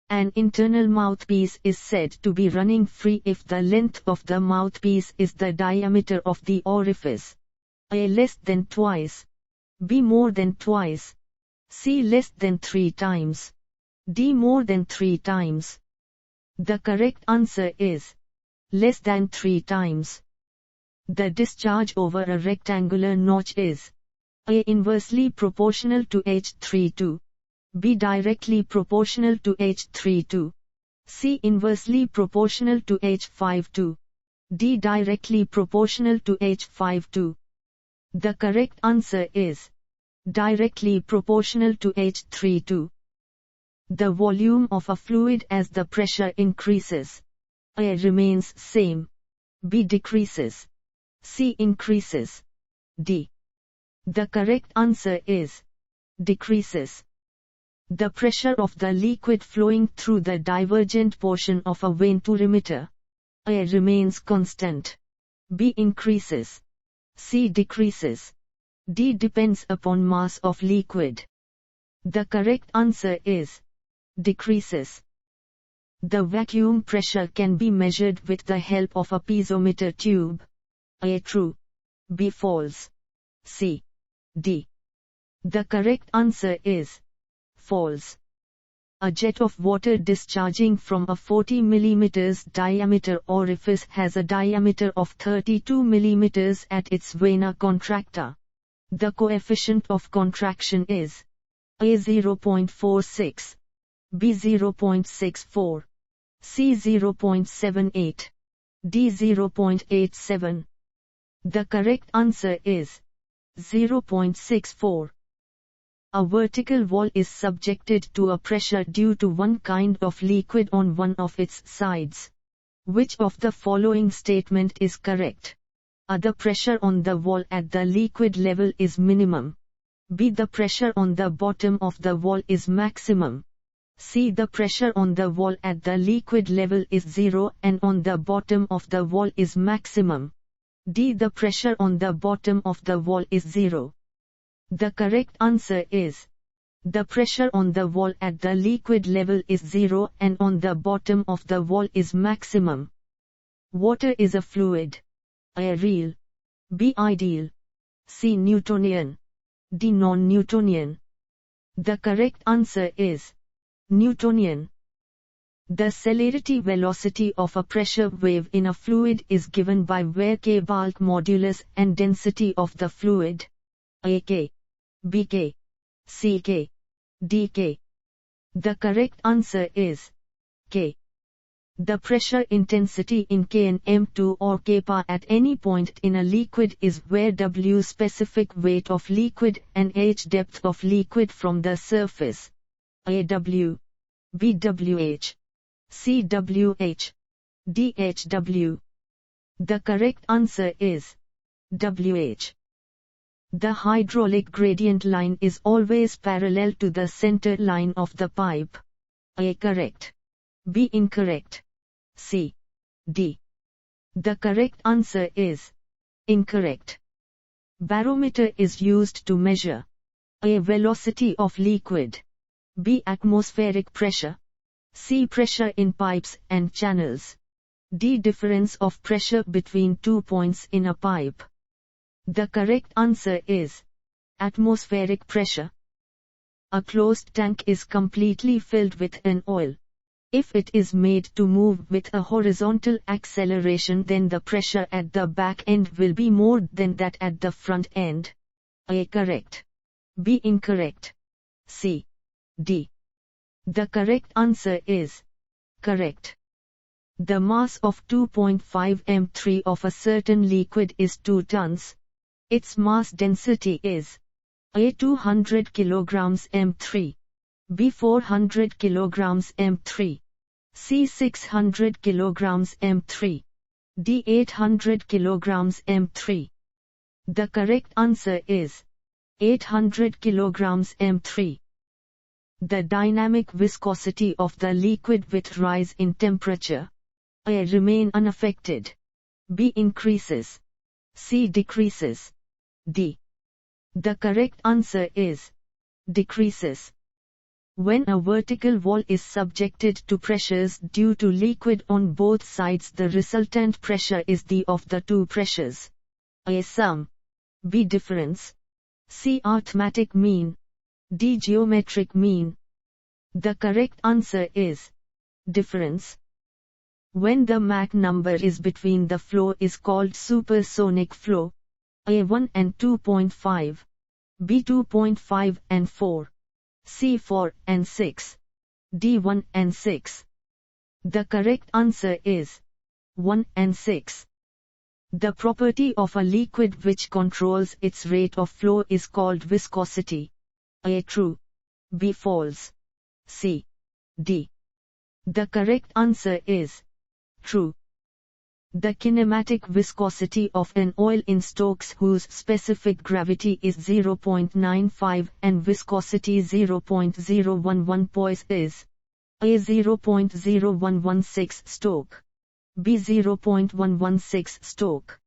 An internal mouthpiece is said to be running free if the length of the mouthpiece is the diameter of the orifice. A. Less than twice. B. More than twice. C. Less than 3 times. D. More than 3 times. The correct answer is less than 3 times. The discharge over a rectangular notch is A. Inversely proportional to H32. B. Directly proportional to H32. C. Inversely proportional to H52. D. Directly proportional to H52. The correct answer is directly proportional to H32. The volume of a fluid as the pressure increases. A. Remains same. B. Decreases. C. Increases. D. The correct answer is decreases. The pressure of the liquid flowing through the divergent portion of a venturimeter. A. Remains constant. B. Increases. C. Decreases. D. Depends upon mass of liquid. The correct answer is decreases. The vacuum pressure can be measured with the help of a piezometer tube. A. True. B. False. C. D. The correct answer is false. A jet of water discharging from a 40 mm diameter orifice has a diameter of 32 mm at its vena contracta. The coefficient of contraction is A. 0.46, B. 0.64, C. 0.78, D. 0.87. The correct answer is 0.64. A vertical wall is subjected to a pressure due to one kind of liquid on one of its sides. Which of the following statement is correct? A. The pressure on the wall at the liquid level is minimum. B. The pressure on the bottom of the wall is maximum. C. The pressure on the wall at the liquid level is 0 and on the bottom of the wall is maximum. D. The pressure on the bottom of the wall is 0. The correct answer is the pressure on the wall at the liquid level is 0 and on the bottom of the wall is maximum. Water is a fluid. A. Real. B. Ideal. C. Newtonian. D. Non-Newtonian. The correct answer is Newtonian. The celerity velocity of a pressure wave in a fluid is given by where K bulk modulus and density of the fluid. A. K. B. K. C. K. D. K. The correct answer is K. The pressure intensity in K and M2 or Kpa at any point in a liquid is where W specific weight of liquid and H depth of liquid from the surface. A. W. B. WH. C. WH. D. HW. The correct answer is WH. The hydraulic gradient line is always parallel to the center line of the pipe. A. Correct. B. Incorrect. C. D. The correct answer is incorrect. Barometer is used to measure A. Velocity of liquid. B. Atmospheric pressure. C. Pressure in pipes and channels. D. Difference of pressure between 2 points in a pipe. The correct answer is atmospheric pressure. A closed tank is completely filled with an oil. If it is made to move with a horizontal acceleration, then the pressure at the back end will be more than that at the front end. A. Correct. B. Incorrect. C. D. The correct answer is correct. The mass of 2.5 m3 of a certain liquid is 2 tons. Its mass density is A. 200 kg m3, B. 400 kg m3, C. 600 kg m3, D. 800 kg m3. The correct answer is 800 kg m3. The dynamic viscosity of the liquid with rise in temperature. A. Remain unaffected. B. Increases. C. Decreases. D. The correct answer is decreases. When a vertical wall is subjected to pressures due to liquid on both sides, the resultant pressure is the of the two pressures. A. Sum. B. Difference. C. Arithmetic mean. D. Geometric mean. The correct answer is difference. When the Mach number is between the flow is called supersonic flow. A. 1 and 2.5. B. 2.5 and 4. C. 4 and 6. D. 1 and 6. The correct answer is 1 and 6. The property of a liquid which controls its rate of flow is called viscosity. A. True. B. False. C. D. The correct answer is true. The kinematic viscosity of an oil in Stokes whose specific gravity is 0.95 and viscosity 0.011 poise is A. 0.0116 Stoke. B. 0.116 Stoke.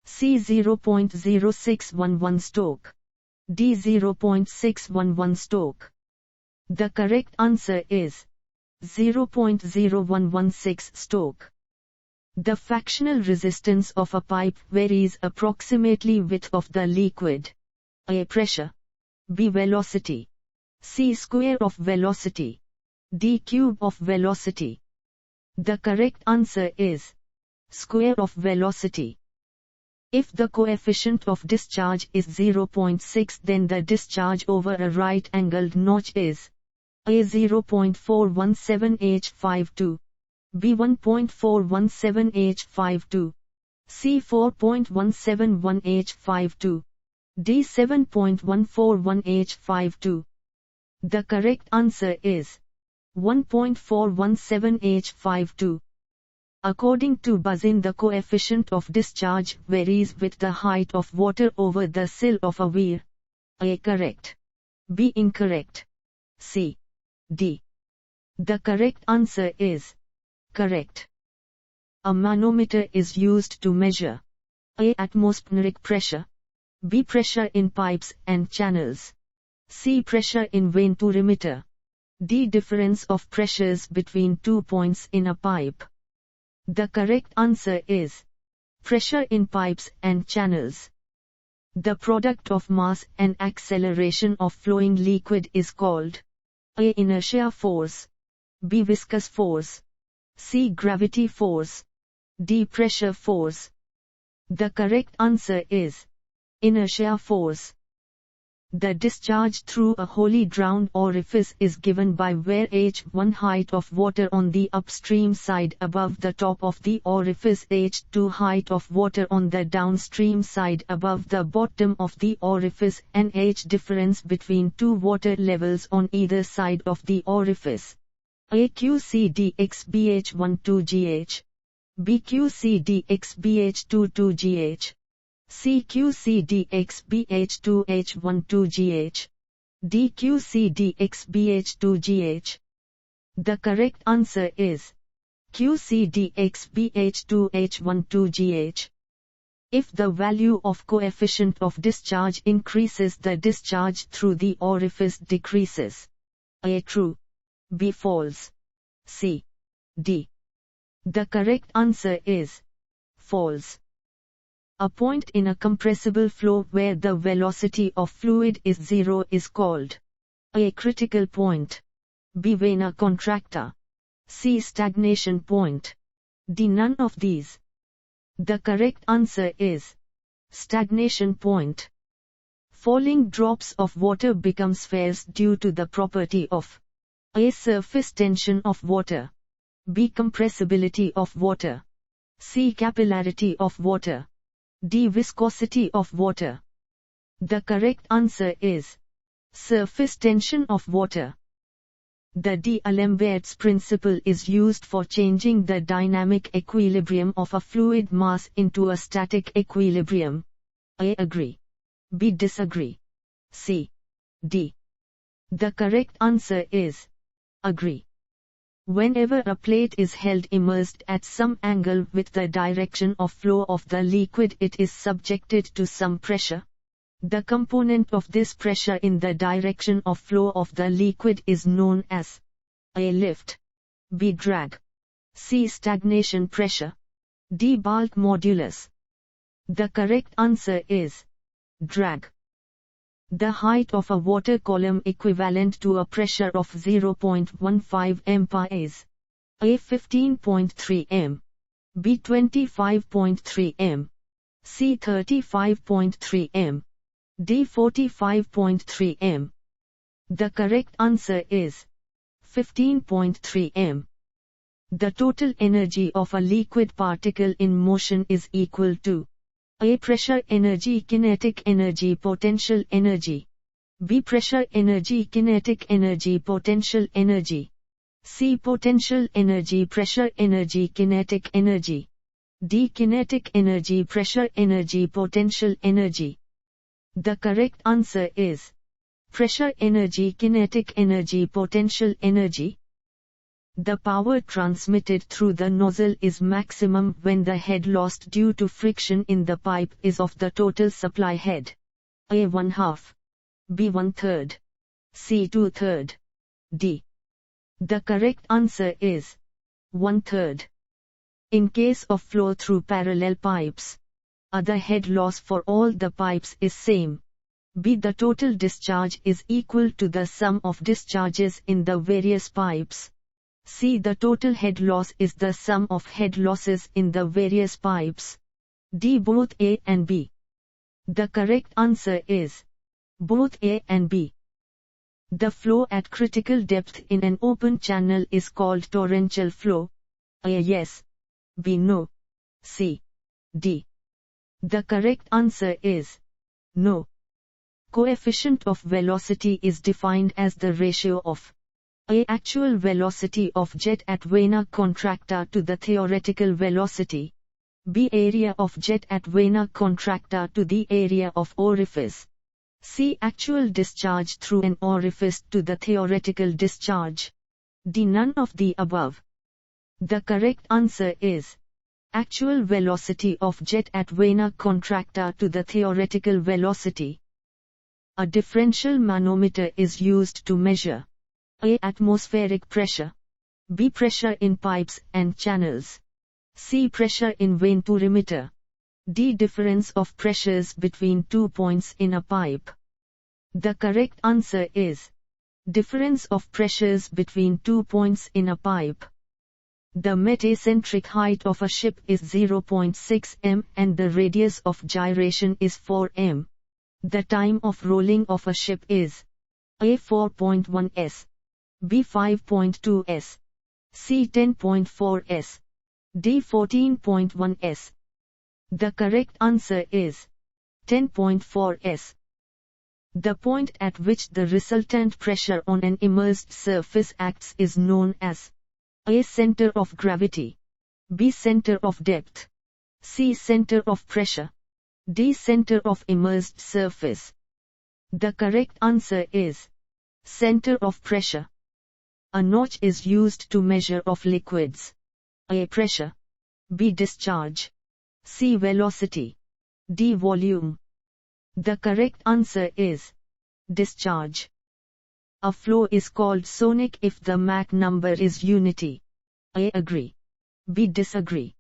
C. 0.0611 Stoke. D. 0.611 Stoke. The correct answer is 0.0116 Stoke. The fractional resistance of a pipe varies approximately with of the liquid. A. Pressure. B. Velocity. C. Square of velocity. D. Cube of velocity. The correct answer is square of velocity. If the coefficient of discharge is 0.6, then the discharge over a right-angled notch is A. 0.417H52. B. 1.417H52. C. 4.171H52. D. 7.141H52. The correct answer is 1.417H52. According to Bazin, the coefficient of discharge varies with the height of water over the sill of a weir. A. Correct. B. Incorrect. C. D. The correct answer is correct. A manometer is used to measure A. Atmospheric pressure. B. Pressure in pipes and channels. C. Pressure in venturimeter. D. Difference of pressures between 2 points in a pipe. The correct answer is pressure in pipes and channels. The product of mass and acceleration of flowing liquid is called A. Inertia force. B. Viscous force. C. Gravity force. D. Pressure force. The correct answer is inertia force. The discharge through a wholly drowned orifice is given by where h1 height of water on the upstream side above the top of the orifice, h2 height of water on the downstream side above the bottom of the orifice, and h difference between two water levels on either side of the orifice. A. QCDXBH12GH. B. QCDXBH22GH. C. QCDXBH2H12GH. D. QCDXBH2GH. The correct answer is QCDXBH2H12GH. If the value of coefficient of discharge increases, the discharge through the orifice decreases. A. True. B. False. C. D. The correct answer is false. A point in a compressible flow where the velocity of fluid is zero is called A. Critical point. B. Vena contracta. C. Stagnation point. D. None of these. The correct answer is stagnation point. Falling drops of water become spheres due to the property of A. Surface tension of water. B. Compressibility of water. C. Capillarity of water. D. Viscosity of water. The correct answer is surface tension of water. The D'Alembert's principle is used for changing the dynamic equilibrium of a fluid mass into a static equilibrium. A. Agree. B. Disagree. C. D. The correct answer is agree. Whenever a plate is held immersed at some angle with the direction of flow of the liquid, it is subjected to some pressure. The component of this pressure in the direction of flow of the liquid is known as A. Lift, B. Drag, C. Stagnation pressure, D. Bulk modulus. The correct answer is drag. The height of a water column equivalent to a pressure of 0.15 MPa is A. 15.3 m, B. 25.3 m, C. 35.3 m, D. 45.3 m. The correct answer is 15.3 m. The total energy of a liquid particle in motion is equal to A. Pressure energy, kinetic energy, potential energy, B. Pressure energy, kinetic energy, potential energy, C. Potential energy, pressure energy, kinetic energy, D. Kinetic energy, pressure energy, potential energy. The correct answer is pressure energy, kinetic energy, potential energy. The power transmitted through the nozzle is maximum when the head lost due to friction in the pipe is of the total supply head. A. 1/2, B. 1/3, C. 2/3, D. The correct answer is 1/3. In case of flow through parallel pipes, the head loss for all the pipes is same. B. The total discharge is equal to the sum of discharges in the various pipes. C. The total head loss is the sum of head losses in the various pipes. D. Both A and B. The correct answer is both A and B. The flow at critical depth in an open channel is called torrential flow. A. Yes, B. No, C. D. The correct answer is no. Coefficient of velocity is defined as the ratio of A. Actual velocity of jet at vena contracta to the theoretical velocity, B. Area of jet at vena contracta to the area of orifice, C. Actual discharge through an orifice to the theoretical discharge, D. None of the above. The correct answer is actual velocity of jet at vena contracta to the theoretical velocity. A differential manometer is used to measure A. Atmospheric pressure, B. Pressure in pipes and channels, C. Pressure in venturimeter, D. Difference of pressures between 2 points in a pipe. The correct answer is difference of pressures between 2 points in a pipe. The metacentric height of a ship is 0.6 m and the radius of gyration is 4 m. The time of rolling of a ship is A. 4.1 s, B. 5.2 s, C. 10.4 s, D. 14.1 s. The correct answer is 10.4 s. The point at which the resultant pressure on an immersed surface acts is known as A. Center of gravity, B. Center of depth, C. Center of pressure, D. Center of immersed surface. The correct answer is center of pressure. A notch is used to measure of liquids. A. Pressure, B. Discharge, C. Velocity, D. Volume. The correct answer is discharge. A flow is called sonic if the Mach number is unity. A. Agree, B. Disagree,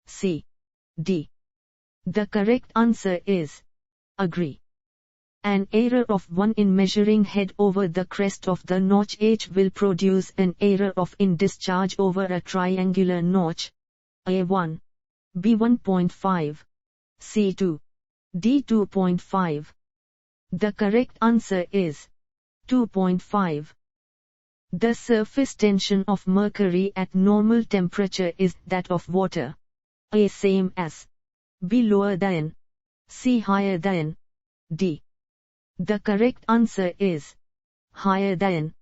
C. D. The correct answer is agree. An error of 1 in measuring head over the crest of the notch H will produce an error of in discharge over a triangular notch. A. 1, B. 1.5, C. 2, D. 2.5. The correct answer is 2.5. The surface tension of mercury at normal temperature is that of water. A. Same as, B. Lower than, C. Higher than, D. The correct answer is higher than.